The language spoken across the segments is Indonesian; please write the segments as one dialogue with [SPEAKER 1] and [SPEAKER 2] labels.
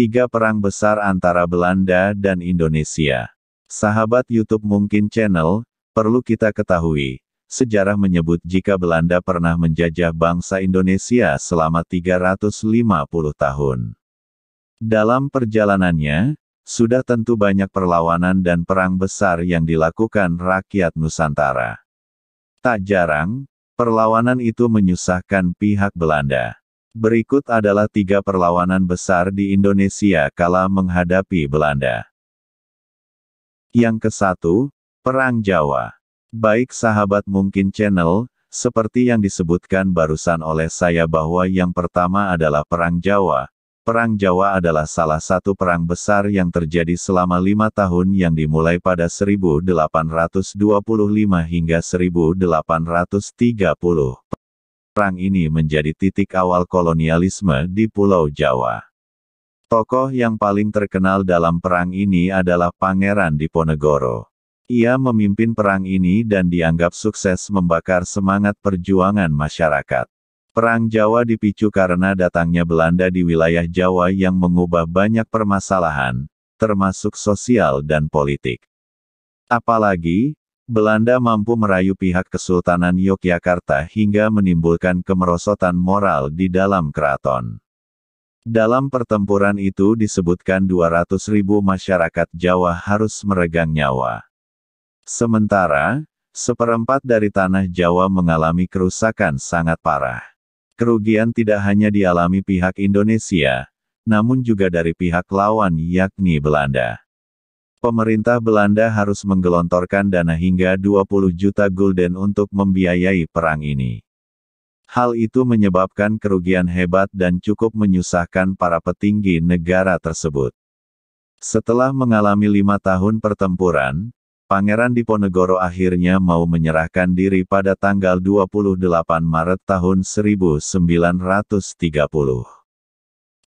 [SPEAKER 1] 3 Perang Besar antara Belanda dan Indonesia. Sahabat YouTube Mungkin Channel, perlu kita ketahui, sejarah menyebut jika Belanda pernah menjajah bangsa Indonesia selama 350 tahun. Dalam perjalanannya, sudah tentu banyak perlawanan dan perang besar yang dilakukan rakyat Nusantara. Tak jarang, perlawanan itu menyusahkan pihak Belanda. Berikut adalah 3 perlawanan besar di Indonesia kala menghadapi Belanda. Yang ke-1, Perang Jawa. Baik sahabat Mungkin Channel, seperti yang disebutkan barusan oleh saya bahwa yang pertama adalah Perang Jawa. Perang Jawa adalah salah satu perang besar yang terjadi selama 5 tahun yang dimulai pada 1825 hingga 1830. Perang ini menjadi titik awal kolonialisme di Pulau Jawa. Tokoh yang paling terkenal dalam perang ini adalah Pangeran Diponegoro. Ia memimpin perang ini dan dianggap sukses membakar semangat perjuangan masyarakat. Perang Jawa dipicu karena datangnya Belanda di wilayah Jawa yang mengubah banyak permasalahan, termasuk sosial dan politik. Apalagi, Belanda mampu merayu pihak Kesultanan Yogyakarta hingga menimbulkan kemerosotan moral di dalam keraton. Dalam pertempuran itu disebutkan 200.000 masyarakat Jawa harus meregang nyawa. Sementara, 1/4 dari tanah Jawa mengalami kerusakan sangat parah. Kerugian tidak hanya dialami pihak Indonesia, namun juga dari pihak lawan yakni Belanda. Pemerintah Belanda harus menggelontorkan dana hingga 20 juta gulden untuk membiayai perang ini. Hal itu menyebabkan kerugian hebat dan cukup menyusahkan para petinggi negara tersebut. Setelah mengalami 5 tahun pertempuran, Pangeran Diponegoro akhirnya mau menyerahkan diri pada tanggal 28 Maret tahun 1930.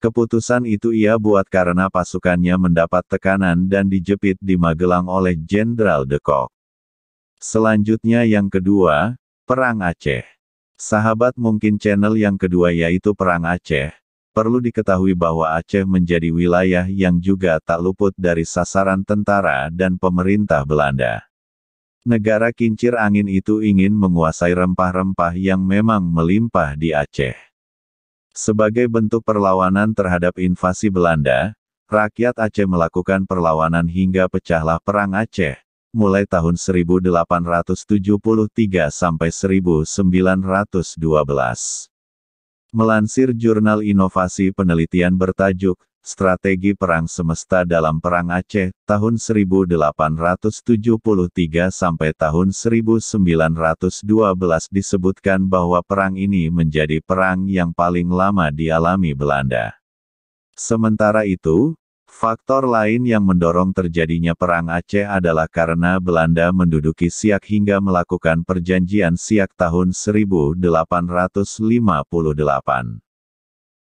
[SPEAKER 1] Keputusan itu ia buat karena pasukannya mendapat tekanan dan dijepit di Magelang oleh Jenderal de Kock. Selanjutnya yang kedua, Perang Aceh. Sahabat Mungkin Channel yang kedua yaitu Perang Aceh. Perlu diketahui bahwa Aceh menjadi wilayah yang juga tak luput dari sasaran tentara dan pemerintah Belanda. Negara kincir angin itu ingin menguasai rempah-rempah yang memang melimpah di Aceh. Sebagai bentuk perlawanan terhadap invasi Belanda, rakyat Aceh melakukan perlawanan hingga pecahlah Perang Aceh, mulai tahun 1873 sampai 1912. Melansir Jurnal Inovasi Penelitian bertajuk, Strategi Perang Semesta dalam Perang Aceh, tahun 1873 sampai tahun 1912 disebutkan bahwa perang ini menjadi perang yang paling lama dialami Belanda. Sementara itu, faktor lain yang mendorong terjadinya Perang Aceh adalah karena Belanda menduduki Siak hingga melakukan Perjanjian Siak tahun 1858.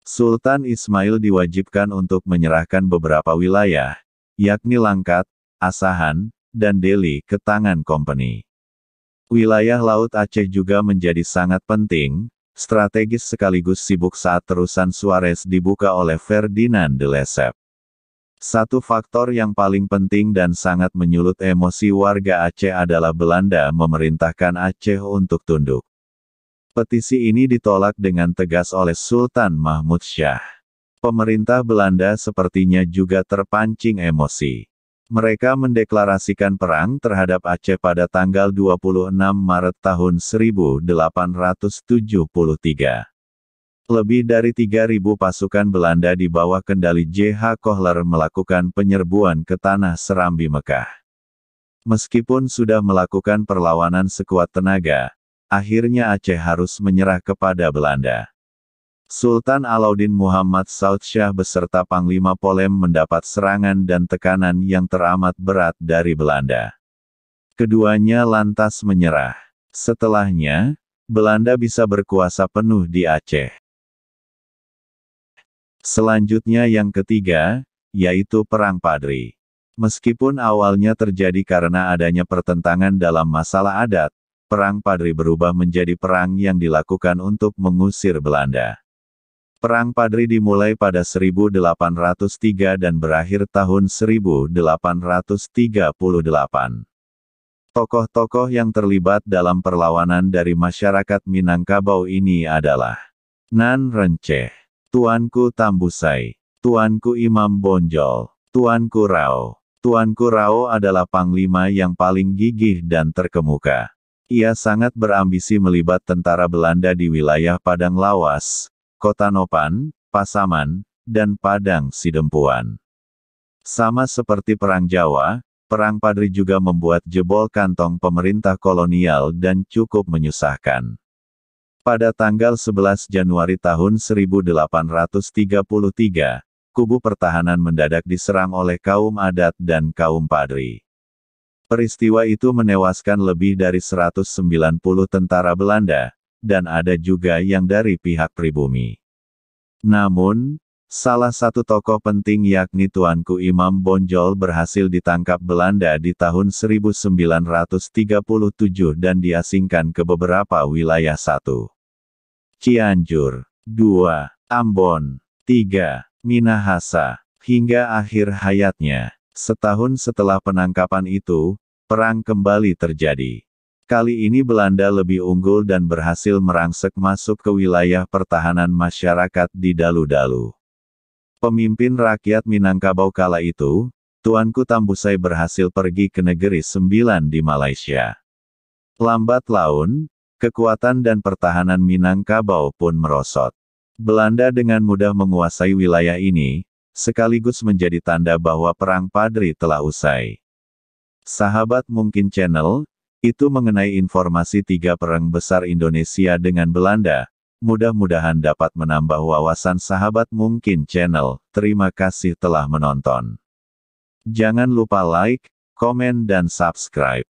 [SPEAKER 1] Sultan Ismail diwajibkan untuk menyerahkan beberapa wilayah, yakni Langkat, Asahan, dan Deli ke tangan Kompeni. Wilayah Laut Aceh juga menjadi sangat penting, strategis sekaligus sibuk saat terusan Suarez dibuka oleh Ferdinand de Lesseps. Satu faktor yang paling penting dan sangat menyulut emosi warga Aceh adalah Belanda memerintahkan Aceh untuk tunduk. Petisi ini ditolak dengan tegas oleh Sultan Mahmud Syah. Pemerintah Belanda sepertinya juga terpancing emosi. Mereka mendeklarasikan perang terhadap Aceh pada tanggal 26 Maret tahun 1873. Lebih dari 3.000 pasukan Belanda di bawah kendali J.H. Kohler melakukan penyerbuan ke tanah Serambi Mekah. Meskipun sudah melakukan perlawanan sekuat tenaga, akhirnya Aceh harus menyerah kepada Belanda. Sultan Alauddin Muhammad Saud Shah beserta Panglima Polem mendapat serangan dan tekanan yang teramat berat dari Belanda. Keduanya lantas menyerah. Setelahnya, Belanda bisa berkuasa penuh di Aceh. Selanjutnya yang ketiga, yaitu Perang Padri. Meskipun awalnya terjadi karena adanya pertentangan dalam masalah adat, Perang Padri berubah menjadi perang yang dilakukan untuk mengusir Belanda. Perang Padri dimulai pada 1803 dan berakhir tahun 1838. Tokoh-tokoh yang terlibat dalam perlawanan dari masyarakat Minangkabau ini adalah Nan Renceh, Tuanku Tambusai, Tuanku Imam Bonjol, Tuanku Rao. Tuanku Rao adalah panglima yang paling gigih dan terkemuka. Ia sangat berambisi melibat tentara Belanda di wilayah Padang Lawas, Kota Nopan, Pasaman, dan Padang Sidempuan. Sama seperti Perang Jawa, Perang Padri juga membuat jebol kantong pemerintah kolonial dan cukup menyusahkan. Pada tanggal 11 Januari tahun 1833, kubu pertahanan mendadak diserang oleh kaum adat dan kaum Padri. Peristiwa itu menewaskan lebih dari 190 tentara Belanda, dan ada juga yang dari pihak pribumi. Namun, salah satu tokoh penting yakni Tuanku Imam Bonjol berhasil ditangkap Belanda di tahun 1937 dan diasingkan ke beberapa wilayah. 1. Cianjur, 2. Ambon, 3. Minahasa, hingga akhir hayatnya. Setahun setelah penangkapan itu, perang kembali terjadi. Kali ini Belanda lebih unggul dan berhasil merangsek masuk ke wilayah pertahanan masyarakat di Dalu-Dalu. Pemimpin rakyat Minangkabau kala itu, Tuanku Tambusai berhasil pergi ke negeri Sembilan di Malaysia. Lambat laun, kekuatan dan pertahanan Minangkabau pun merosot. Belanda dengan mudah menguasai wilayah ini, sekaligus menjadi tanda bahwa Perang Padri telah usai. Sahabat Mungkin Channel, itu mengenai informasi 3 perang besar Indonesia dengan Belanda. Mudah-mudahan dapat menambah wawasan sahabat Mungkin Channel. Terima kasih telah menonton. Jangan lupa like, komen dan subscribe.